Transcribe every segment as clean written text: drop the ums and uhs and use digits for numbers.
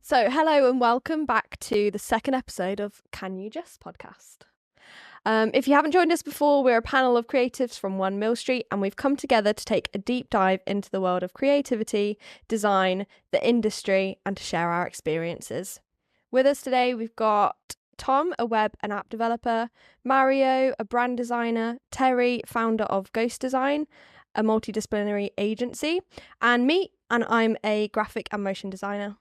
So, hello and welcome back to the second episode of Can You Just podcast. If you haven't joined us before, we're a panel of creatives from One Mill Street, and we've come together to take a deep dive into the world of creativity, design, the industry, and to share our experiences. With us today, we've got Tom, a web and app developer, Mario, a brand designer, Terry, founder of Ghost Design, a multidisciplinary agency, and me, and I'm a graphic and motion designer.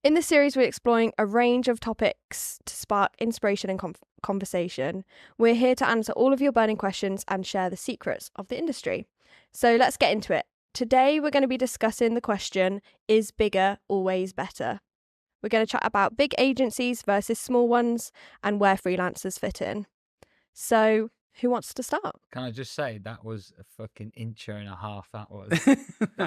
In this series, we're exploring a range of topics to spark inspiration and conversation. We're here to answer all of your burning questions and share the secrets of the industry. So let's get into it. Today, we're going to be discussing the question, is bigger always better? We're going to chat about big agencies versus small ones and where freelancers fit in. So who wants to start? Can I just say that was a fucking intro and a half? That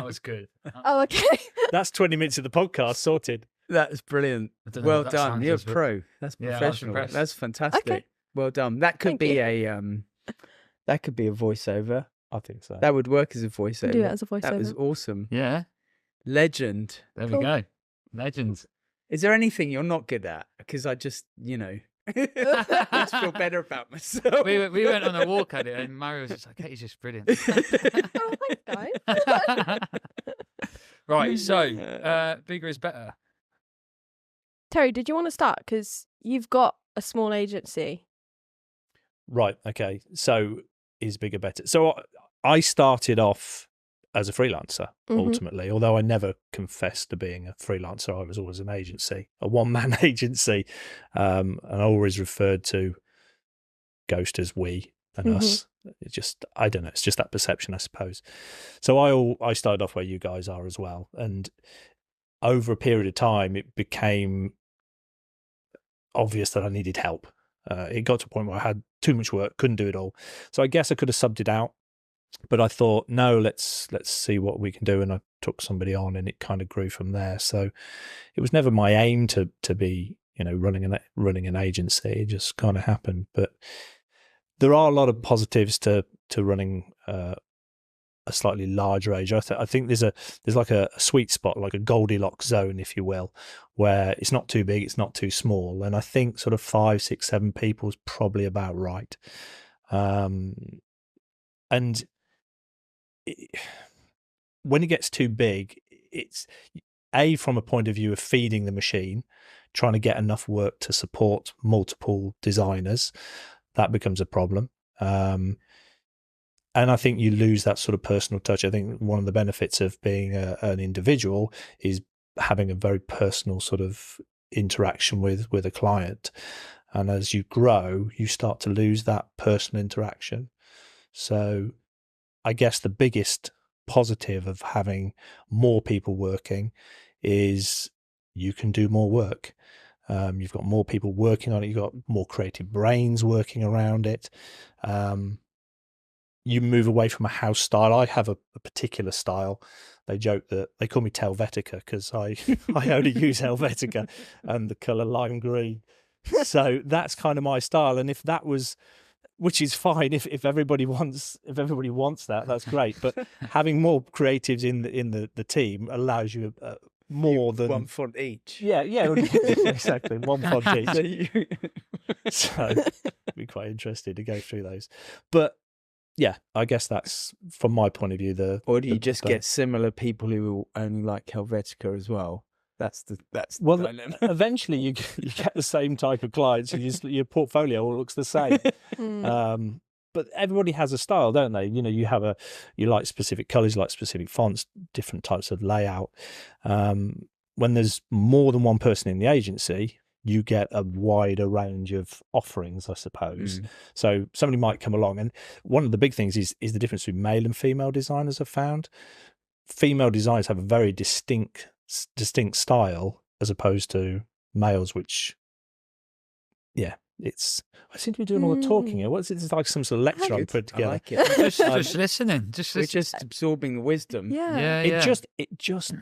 was good. Oh, okay. That's 20 minutes of the podcast sorted. That's brilliant. Well done. You're a pro. That's professional. That's fantastic. Okay. Well done. That could be a voiceover. I think so. That would work as a voiceover. Do it as a voiceover. That was awesome. Yeah. Legend. There we go. Legends. Is there anything you're not good at? Because I just, I just feel better about myself. We went on a walk at it, and Mario was just like, "Hey, he's just brilliant." Oh, thanks, guys. Right. So, bigger is better. Terry, did you want to start? Because you've got a small agency. Right. Okay. So is bigger better? So I started off as a freelancer, ultimately, although I never confessed to being a freelancer. I was always an agency, a one-man agency. And I always referred to Ghost as we and us. It's just, I don't know. It's just that perception, I suppose. So I started off where you guys are as well. And over a period of time, it became obvious that I needed help. It got to a point where I had too much work, couldn't do it all. So I guess I could have subbed it out, but I thought, no, let's see what we can do. And I took somebody on, and it kind of grew from there. So it was never my aim to be, running an agency. It just kind of happened. But there are a lot of positives to running a slightly larger age. I think there's like a sweet spot, like a Goldilocks zone, if you will, where it's not too big, it's not too small. And I think sort of 5, 6, 7 people is probably about right. And when it gets too big, it's from a point of view of feeding the machine, trying to get enough work to support multiple designers, that becomes a problem. And I think you lose that sort of personal touch. I think one of the benefits of being an individual is having a very personal sort of interaction with a client. And as you grow, you start to lose that personal interaction. So I guess the biggest positive of having more people working is you can do more work. You've got more people working on it. You've got more creative brains working around it. You move away from a house style. I have a particular style. They joke that they call me Helvetica because I only use Helvetica and the colour lime green. So that's kind of my style. And if that was, which is fine, if everybody wants that, that's great. But having more creatives in the team allows you more than one font each. Yeah, exactly, one font each. So it'd be quite interesting to go through those, but. Yeah, I guess that's from my point of view. Or do you just get similar people who only like Helvetica as well? That's the dilemma. Eventually you get the same type of clients, and your portfolio all looks the same. But everybody has a style, don't they? You like specific colours, you like specific fonts, different types of layout. When there's more than one person in the agency, you get a wider range of offerings, I suppose. So somebody might come along, and one of the big things is the difference between male and female designers. I've found female designers have a very distinct style as opposed to males, which, I seem to be doing all the talking here. What's it? It's like some sort of lecture I put together. I like it. just listening. We're just absorbing the wisdom. Yeah. It just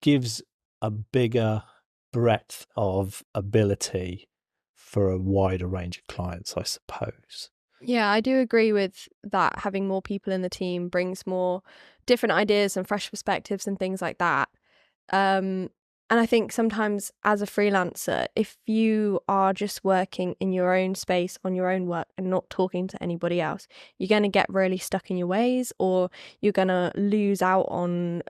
gives a bigger breadth of ability for a wider range of clients, I suppose. Yeah, I do agree with that. Having more people in the team brings more different ideas and fresh perspectives and things like that. And I think sometimes as a freelancer, if you are just working in your own space on your own work and not talking to anybody else, you're going to get really stuck in your ways, or you're going to lose out on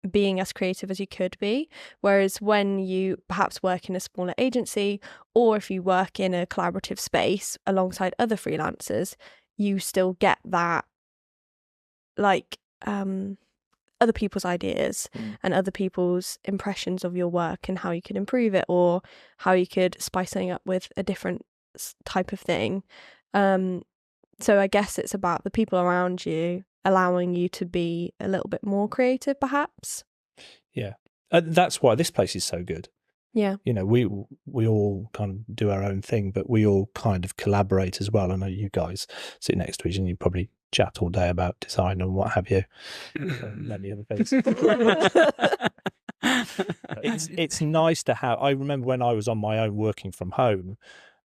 being as creative as you could be. Whereas when you perhaps work in a smaller agency, or if you work in a collaborative space alongside other freelancers, you still get that, like, other people's ideas and other people's impressions of your work and how you could improve it, or how you could spice something up with a different type of thing. So I guess it's about the people around you allowing you to be a little bit more creative, perhaps. Yeah. That's why this place is so good. Yeah. You know, we all kind of do our own thing, but we all kind of collaborate as well. I know you guys sit next to each other and you probably chat all day about design and what have you. Many other things. It's nice to have. I remember when I was on my own working from home,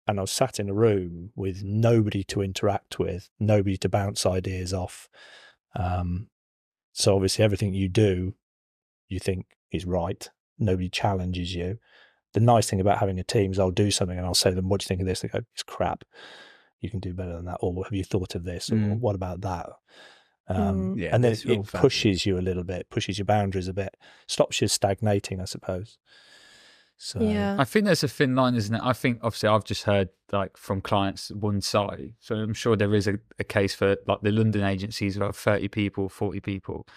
and I was sat in a room with nobody to interact with, nobody to bounce ideas off. So obviously everything you do, you think is right. Nobody challenges you. The nice thing about having a team is I'll do something and I'll say to them, what do you think of this? They go, it's crap. You can do better than that. Or have you thought of this? Or what about that? Yeah, and then it's real it pushes you a little bit, pushes your boundaries a bit, stops you stagnating, I suppose. So Yeah. I think there's a thin line, isn't it? I think obviously I've just heard like from clients one side, so I'm sure there is a case for like the London agencies about 30 people, 40 people,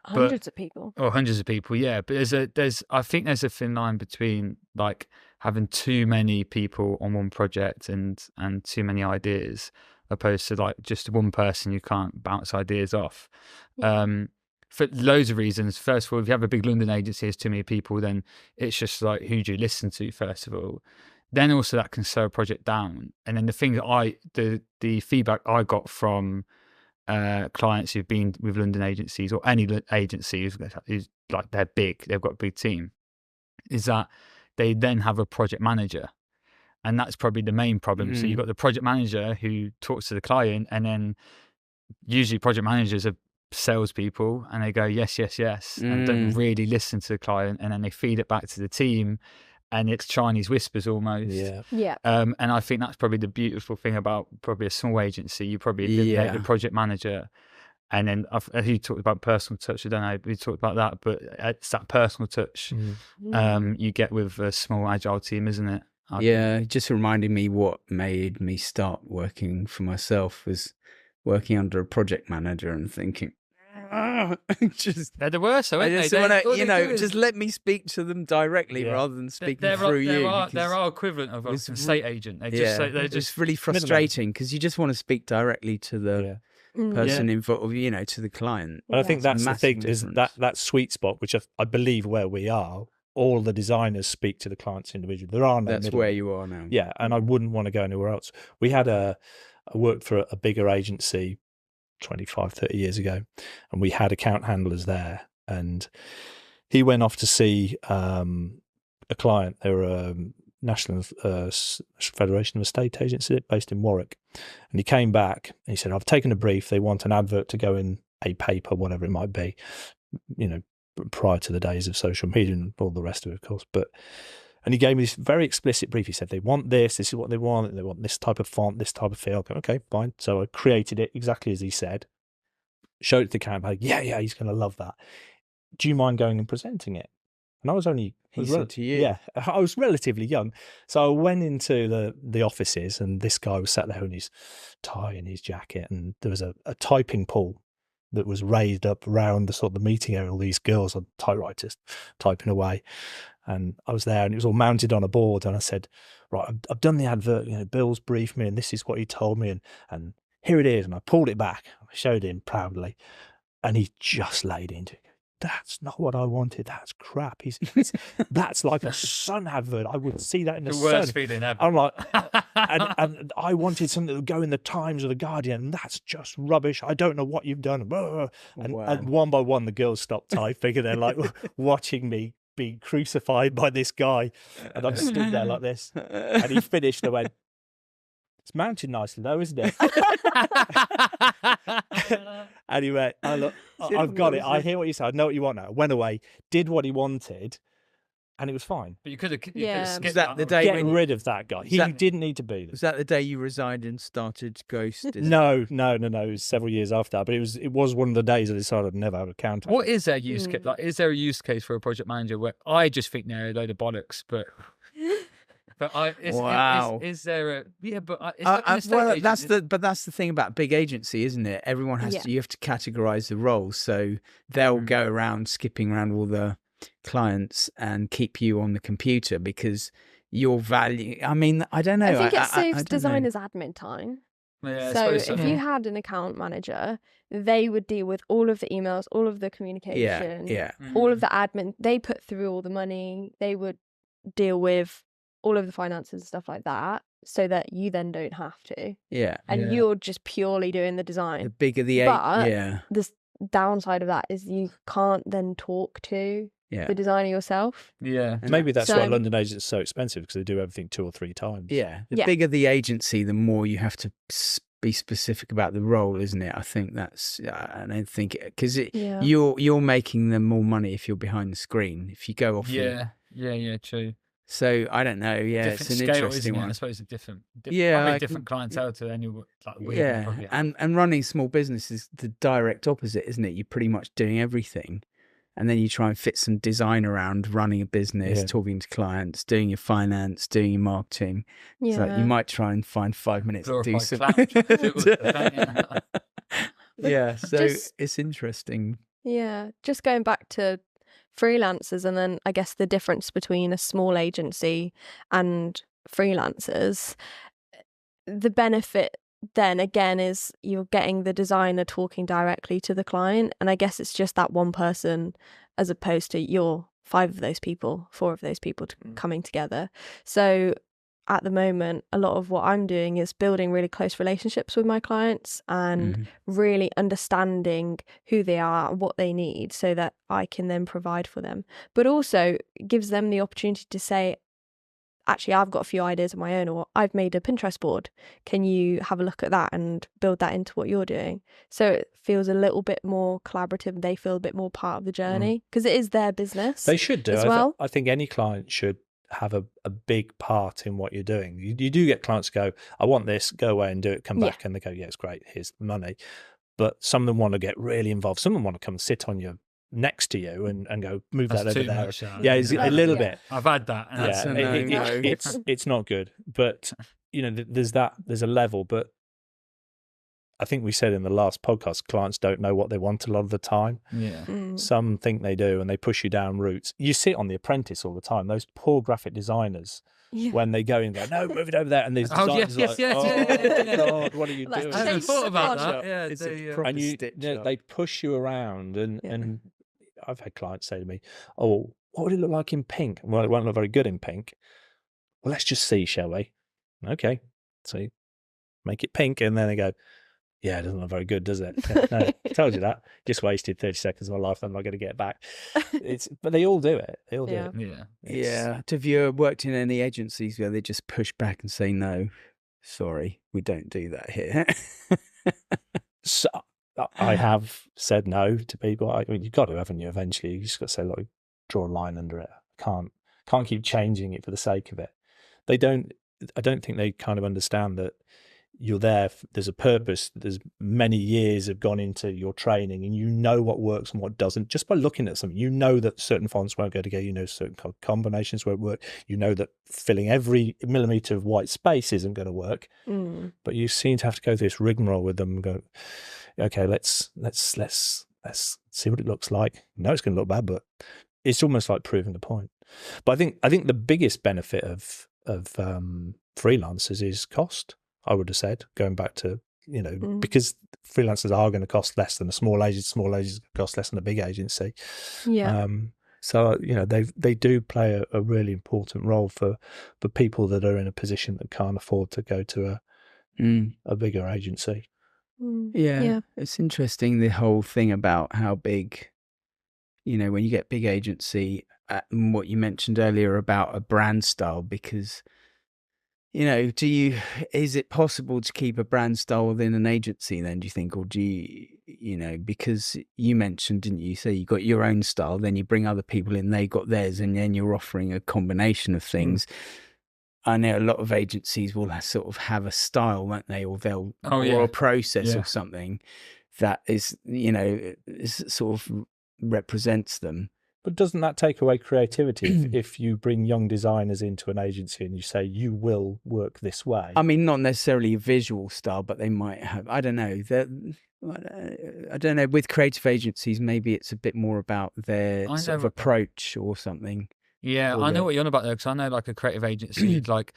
Hundreds of people. or hundreds of people. Yeah, but I think there's a thin line between like having too many people on one project and too many ideas, opposed to like just one person you can't bounce ideas off. Yeah. For loads of reasons. First of all, if you have a big London agency, there's too many people, then it's just like, who do you listen to, first of all? Then also that can slow a project down. And then the thing that the feedback I got from clients who've been with London agencies, or any agency who's like, they're big, they've got a big team, is that they then have a project manager. And that's probably the main problem. So you've got the project manager who talks to the client, and then usually project managers are salespeople, and they go yes, yes, yes, and don't really listen to the client, and then they feed it back to the team, and it's Chinese whispers almost. Yeah. And I think that's probably the beautiful thing about probably a small agency. You probably eliminate the project manager, and then you talked about personal touch. I don't know if we talked about that, but it's that personal touch you get with a small agile team, isn't it? Yeah, just reminding me what made me start working for myself was working under a project manager and thinking, just they're the worst, though, I aren't just they? wanna, just let me speak to them directly rather than speaking through you. There are equivalent of an estate agent. They're just it's really frustrating because you just want to speak directly to the person involved, to the client. And I think that's the thing, is difference. that sweet spot, which I believe where we are, all the designers speak to the clients individually. There are no That's middle. where you are now. Yeah, and I wouldn't want to go anywhere else. I worked for a bigger agency 25, 30 years ago, and we had account handlers there, and he went off to see a client. They were a National Federation of Estate Agency based in Warwick, and he came back and he said, I've taken a brief. They want an advert to go in a paper, whatever it might be, prior to the days of social media and all the rest of it, of course. And he gave me this very explicit brief. He said, they want this is what they want this type of font, this type of feel. Okay, fine. So I created it exactly as he said, showed it to the camera. Yeah, he's going to love that. Do you mind going and presenting it? And I was only... He said to you? Yeah, I was relatively young. So I went into the offices, and this guy was sat there in his tie and his jacket, and there was a typing pool that was raised up around the sort of the meeting area. All these girls on typewriters typing away. And I was there, and it was all mounted on a board. And I said, right, I've done the advert. Bill's briefed me, and this is what he told me. And here it is. And I pulled it back. I showed him proudly. And he just laid into it. That's not what I wanted. That's crap. That's like a Sun advert. I would see that in the Sun. worst feeling ever. I'm like, and I wanted something that would go in the Times or the Guardian. And that's just rubbish. I don't know what you've done. And one by one, the girls stopped typing, and they're like watching me being crucified by this guy, and I'm stood there like this. And he finished and went, "It's mounted nicely though, isn't it?" Anyway, I've got it. I hear what you say. I know what you want now. I went away, did what he wanted, and it was fine. But you could have Yeah. skipped Was that the one. day Get when you- rid of that guy. He that- didn't need to be there. Was that the day you resigned and started Ghost? No. It was several years after that, but it was one of the days I decided I'd never have a counter. What is their use case? Like, is there a use case for a project manager where I just think they're a load of bollocks, but Wow. Is there a But it's well, like an estate that's agent. the thing about big agency, isn't it? Everyone has Yeah. to. You have to categorize the roles, so they'll go around skipping around all the clients and keep you on the computer because your value. I mean, I don't know. I think it I saves don't know. designers admin time. Yeah, I So suppose so. if you had an account manager, they would deal with all of the emails, all of the communication, Yeah. all of the admin. They put through all the money. They would deal with all of the finances and stuff like that, so that you then don't have to, Yeah. and Yeah. you're just purely doing the The design. bigger the But- yeah. The downside of that is you can't then talk to Yeah. the designer yourself. Yeah. And Maybe that's why So- London agents are so expensive, because they do everything 2 or 3 times. Yeah. The Yeah. bigger the agency, the more you have to be specific about the role, isn't it? I think that's. I don't think because Yeah. you're making them more money if you're behind the screen. If you go off. Yeah, true. So I don't know. Yeah, Different it's an scale, interesting isn't it? I one. suppose a different Yeah, probably I a different clientele to any like we Yeah, probably have. and running small business is the direct opposite, isn't it? You're pretty much doing everything, and then you try and fit some design around running a business, Yeah. talking to clients, doing your finance, doing your marketing. Yeah. So you might try and find 5 minutes to do Glorified some. clown. Do it with the thing, yeah. Yeah, so Just- it's interesting. Yeah, just going back to freelancers, and then I guess the difference between a small agency and freelancers, the benefit then again is you're getting the designer talking directly to the client, and I guess it's just that one person as opposed to your 5 of those people, 4 of those people coming together. So at the moment, a lot of what I'm doing is building really close relationships with my clients and Mhm. really understanding who they are, what they need, so that I can then provide for them. But also gives them the opportunity to say, actually, I've got a few ideas of my own, or I've made a Pinterest board. Can you have a look at that and build that into what you're doing? So it feels a little bit more collaborative. They feel a bit more part of the journey because it is their business. They should do. as well. I think any client should have a big part in what you're doing. You do get clients go, I want this, go away and do it, come Yeah. back, and they go, yeah, it's great, here's the money. But some of them want to get really involved. Some of them want to come and sit on you next to you and go, move That's that over too there. much. Yeah, it's a little Yeah. bit. I've had that. And That's that's a no-no. It's not good. But you know, there's a level. But I think we said in the last podcast, clients don't know what they want a lot of the time. yeah. Some think they do, and they push you down routes. You see it on The Apprentice all the time. Those poor graphic designers, Yeah. when they go and go, no, move it over there, and these Oh, designers yes, are like, yes, oh yes, yeah. God, what are you Let's doing? I hadn't change thought the about font. that. Yeah, It's a they, proper And stitch up. they push you around, and Yeah. and I've had clients say to me, "Oh, what would it look like in pink?" Well, it won't look very good in pink. Well, let's just see, shall we? Okay, so you make it pink, and then they go, "Yeah, it doesn't look very good, does it?" Yeah, no, I told you that. Just wasted 30 seconds of my life. I'm not going to get it back. But they all do it. They all do Yeah. it. yeah. It's- Yeah. Have you worked in any agencies where they just push back and say, no, sorry, we don't do that here? So I have said no to people. I mean, you've got to, haven't you? Eventually, you just got to say, look, draw a line under it. Can't keep changing it for the sake of it. They don't. I don't think they kind of understand that you're there. There's a purpose. There's many years have gone into your training, and you know what works and what doesn't just by looking at something. You know that certain fonts won't go together. You know certain combinations won't work. You know that filling every millimeter of white space isn't going to work. Mm. But you seem to have to go through this rigmarole with them and go, okay, let's see what it looks like. No, it's going to look bad, but it's almost like proving the point. But I think the biggest benefit of freelancers is cost. I would have said, going back to, you know, because freelancers are going to cost less than a small agency. Small agencies cost less than a big agency. Yeah. So, you know, they do play a really important role for people that are in a position that can't afford to go to a bigger agency. Yeah. It's interesting, the whole thing about how big, you know, when you get big agency, and what you mentioned earlier about a brand style, because, you know, is it possible to keep a brand style within an agency then, do you think? Or do you you know, because you mentioned, didn't you? So you got your own style, then you bring other people in, they got theirs, and then you're offering a combination of things. I know a lot of agencies will sort of have a style, won't they? Or they'll, or a process or something that is, you know, is sort of represents them. But doesn't that take away creativity if you bring young designers into an agency and you say you will work this way? I mean, not necessarily a visual style, but they might have. I don't know. I don't know. With creative agencies, maybe it's a bit more about their sort of approach or something. Yeah, I know what you're on about there, because I know like a creative agency, like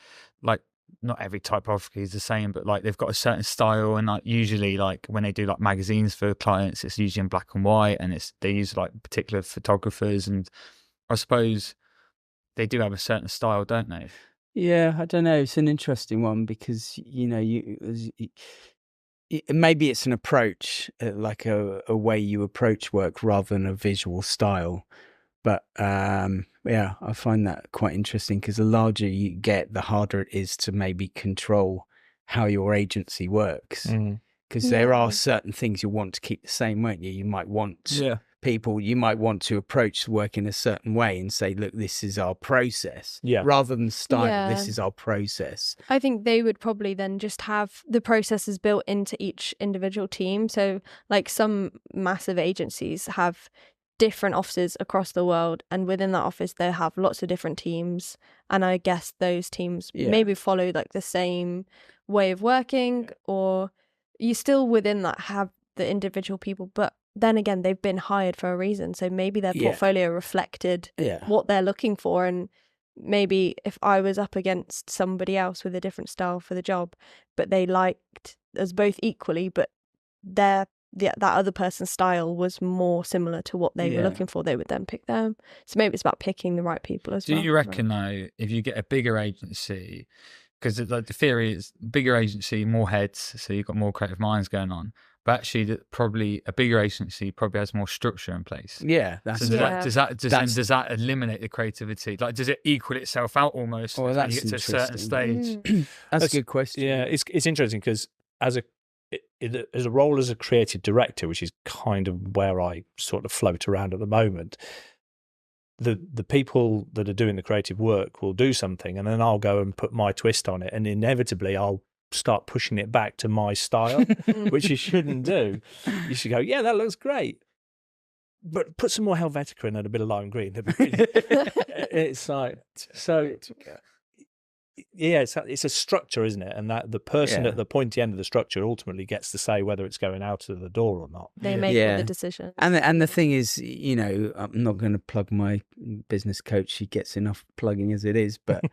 not every typography is the same, but like they've got a certain style, and like usually like when they do like magazines for clients, it's usually in black and white, and they use like particular photographers, and I suppose they do have a certain style, don't they? Yeah, I don't know. It's an interesting one because, you know, maybe it's an approach, like a way you approach work rather than a visual style. But yeah, I find that quite interesting because the larger you get, the harder it is to maybe control how your agency works. Because there are certain things you want to keep the same, won't you? You might want people, you might want to approach work in a certain way and say, look, this is our process. Rather than style, this is our process. I think they would probably then just have the processes built into each individual team. So like some massive agencies have different offices across the world, and within that office they have lots of different teams, and I guess those teams maybe follow like the same way of working, or you still within that have the individual people, but then again they've been hired for a reason, so maybe their portfolio reflected what they're looking for. And maybe if I was up against somebody else with a different style for the job, but they liked us both equally, but that other person's style was more similar to what they were looking for, they would then pick them. So maybe it's about picking the right people as well. Do you reckon though, if you get a bigger agency, because like the theory is bigger agency, more heads, so you've got more creative minds going on, but actually probably a bigger agency probably has more structure in place. Yeah, does that eliminate the creativity? Like, does it equal itself out almost when you get to a certain stage? That's a good question. Yeah, it's interesting because as a role as a creative director, which is kind of where I sort of float around at the moment, the people that are doing the creative work will do something, and then I'll go and put my twist on it, and inevitably I'll start pushing it back to my style, which you shouldn't do. You should go, yeah, that looks great, but put some more Helvetica in and a bit of lime green. It's like, so yeah, it's a structure, isn't it? And that the person at the pointy end of the structure ultimately gets to say whether it's going out of the door or not. They make all the decision. And the thing is, you know, I'm not going to plug my business coach. She gets enough plugging as it is. But,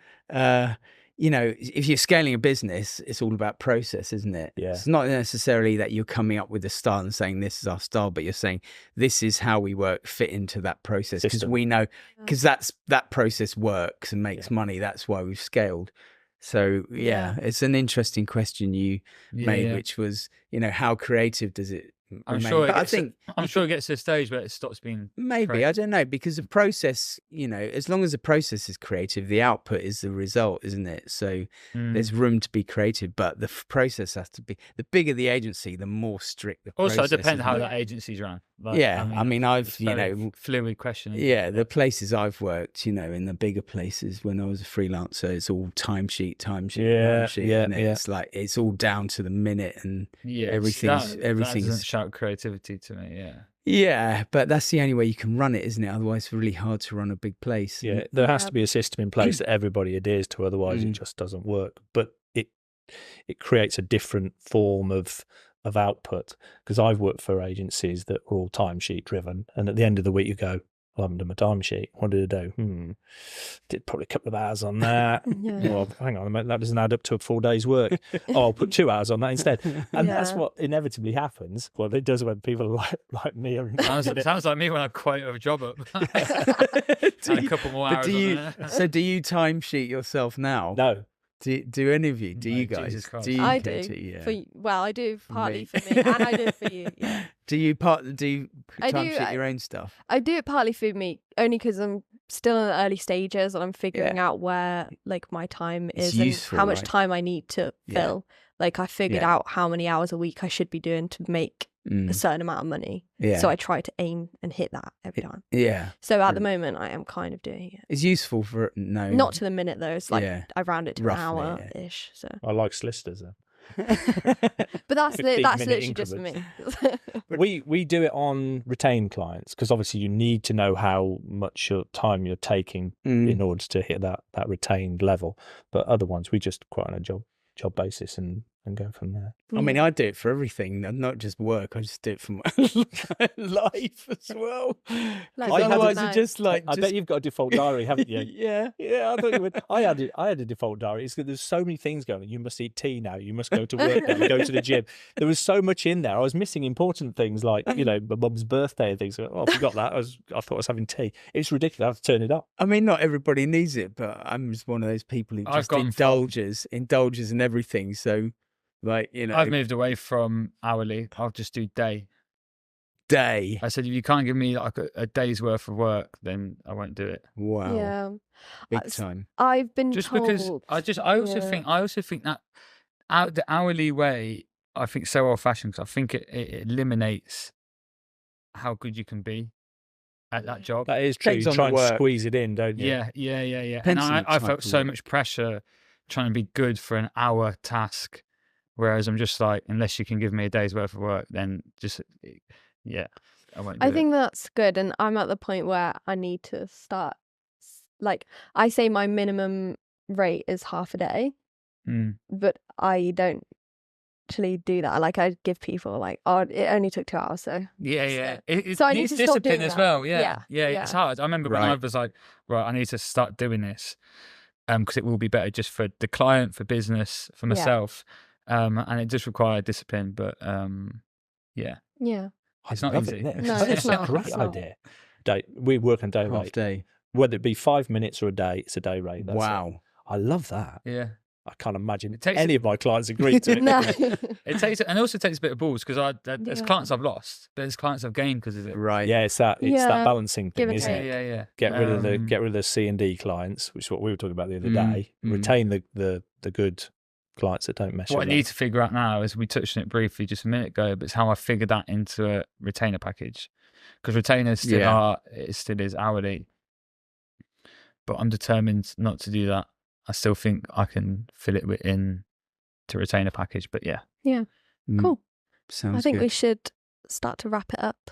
you know, if you're scaling a business, it's all about process, isn't it? Yeah. It's not necessarily that you're coming up with a style and saying this is our style, but you're saying this is how we work, fit into that process. Because we know, because that process works and makes money. That's why we've scaled. So, it's an interesting question you made, which was, you know, how creative does it I'm sure it gets to a stage where it stops being creative. I don't know, because the process, you know, as long as the process is creative, the output is the result, isn't it? So there's room to be be but the process has to be, the bigger the agency, the more strict the process. Also, it depends how that agency's run. Like, I mean I've, you know, fluid question. The places I've worked, you know, in the bigger places when I was a freelancer, it's all timesheet, and it's like it's all down to the minute, and everything's doesn't shout creativity to me. Yeah, but that's the only way you can run it, isn't it? Otherwise, it's really hard to run a big place. Yeah, there has to be a system in place that everybody adheres to, otherwise it just doesn't work. But it creates a different form of output, because I've worked for agencies that were all timesheet driven, and at the end of the week you go, I haven't done my timesheet. What did I do? Did probably a couple of hours on that. Well, hang on, that doesn't add up to a full day's work. I'll put 2 hours on that instead. And that's what inevitably happens. Well, it does when people like me are. Sounds like me when I quote a job up. A couple more hours. So do you timesheet yourself now? No. Do any of you? Do you guys? I do. I do partly for me, and I do it for you. Yeah. Do you timesheet your own stuff? I do it partly for me, only because I'm still in the early stages and I'm figuring out where like my time is and how much time I need to fill. Like I figured out how many hours a week I should be doing to make a certain amount of money. Yeah. So I try to aim and hit that every time. Yeah. So at the moment, I am kind of doing it. It's useful for Not to the minute though. It's like Yeah. I round it to Roughly, an hour-ish. So, I like solicitors then. but that's 15-minute literally just for me. We do it on retained clients because obviously you need to know how much your time you're taking in order to hit that retained level. But other ones we just quite on a job basis and go from there. I mean, I do it for everything, not just work. I just do it for my life as well. Like, Otherwise, no. it's just like. I bet you've got a default diary, haven't you? Yeah. I thought you would. I had a default diary. It's 'cause there's so many things going on. You must eat tea now. You must go to work now. You go to the gym. There was so much in there. I was missing important things like my mum's birthday and things. Oh, I forgot that. I thought I was having tea. It's ridiculous. I have to turn it up. I mean, not everybody needs it, but I'm just one of those people who just indulges in everything. So, like, I've moved away from hourly. I'll just do day. I said, if you can't give me like a day's worth of work, then I won't do it. Wow. Yeah. Big time. I've been Just told, because I also think that the hourly way, I think so old fashioned because I think it eliminates how good you can be at that job. That is true. You try and squeeze it in, don't you? Yeah. And I felt so much pressure trying to be good for an hour task, whereas I'm just like, unless you can give me a day's worth of work, then just I won't do I think that's good, and I'm at the point where I need to start. Like, I say my minimum rate is half a day, but I don't actually do that. Like, I give people like, oh, it only took 2 hours, so It I need needs to stop discipline doing as that. well. Yeah. It's hard. I remember when I was like, right, I need to start doing this, because it will be better just for the client, for business, for myself, and it does require discipline. But it's not easy. No, it's not. a great It's not. idea. We work on day Half rate. day. Whether it be 5 minutes or a day, it's a day rate. That's Wow. it. I love that. Yeah. I can't imagine takes any of my clients agree to it. No. It also takes a bit of balls because there's clients I've lost, but there's clients I've gained because of it. Right. Yeah, it's that balancing Give thing, or isn't take. it? Yeah. Get rid of the C&D clients, which is what we were talking about the other day. Retain the good clients that don't mess you What up. I need to figure out now is, we touched on it briefly just a minute ago, but it's how I figure that into a retainer package, because retainers still is hourly, but I'm determined not to do that. I still think I can fill it in to retainer package, but yeah. Cool. Sounds I think good. we should start to wrap it up.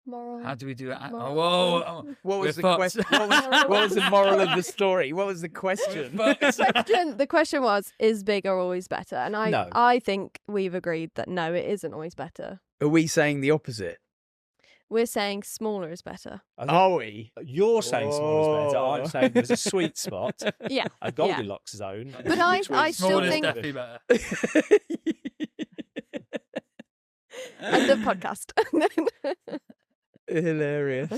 Moral. How do we do it? Moral. What was the fucked. question? What was the moral of the story? What was the question? The question was, is bigger always better? And No. I think we've agreed that no, it isn't always better. Are we saying the opposite? We're saying smaller is better. Are we? You're saying small is better. Oh. I'm saying there's a sweet spot, Yeah. a Goldilocks zone. But I between still Small is think- definitely better. End of podcast. Hilarious.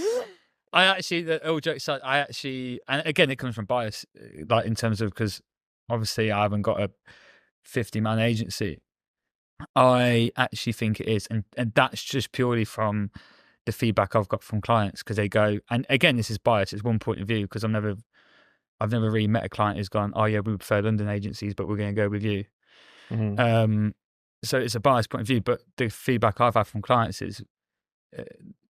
I actually, all jokes aside, and again, it comes from bias, like in terms of, because obviously I haven't got a 50-man agency. I actually think it is, and that's just purely from the feedback I've got from clients, because they go, and again, this is bias. It's one point of view, because I've never really met a client who's gone, oh yeah, we prefer London agencies, but we're going to go with you. So it's a biased point of view, but the feedback I've had from clients is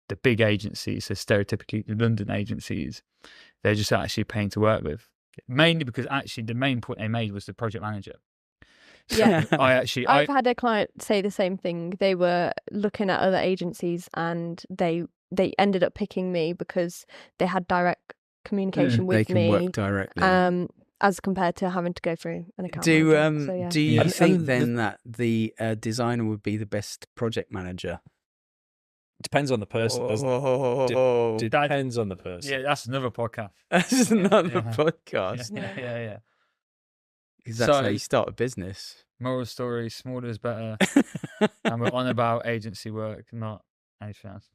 the big agencies, so stereotypically the London agencies, they're just actually paying to work with. Mainly because actually the main point they made was the project manager. So Yeah. I've had a client say the same thing. They were looking at other agencies and they ended up picking me because they had direct communication with they can me. work directly. As compared to having to go through an account Do manager. So, yeah. do you And think then that the designer would be the best project manager? Depends on the person. doesn't it? Oh, Depends on the person. Yeah, that's another podcast. that's another Yeah. podcast. Yeah. Because that's So- how you start a business. Moral story: smaller is better, and we're on about agency work, not anything else.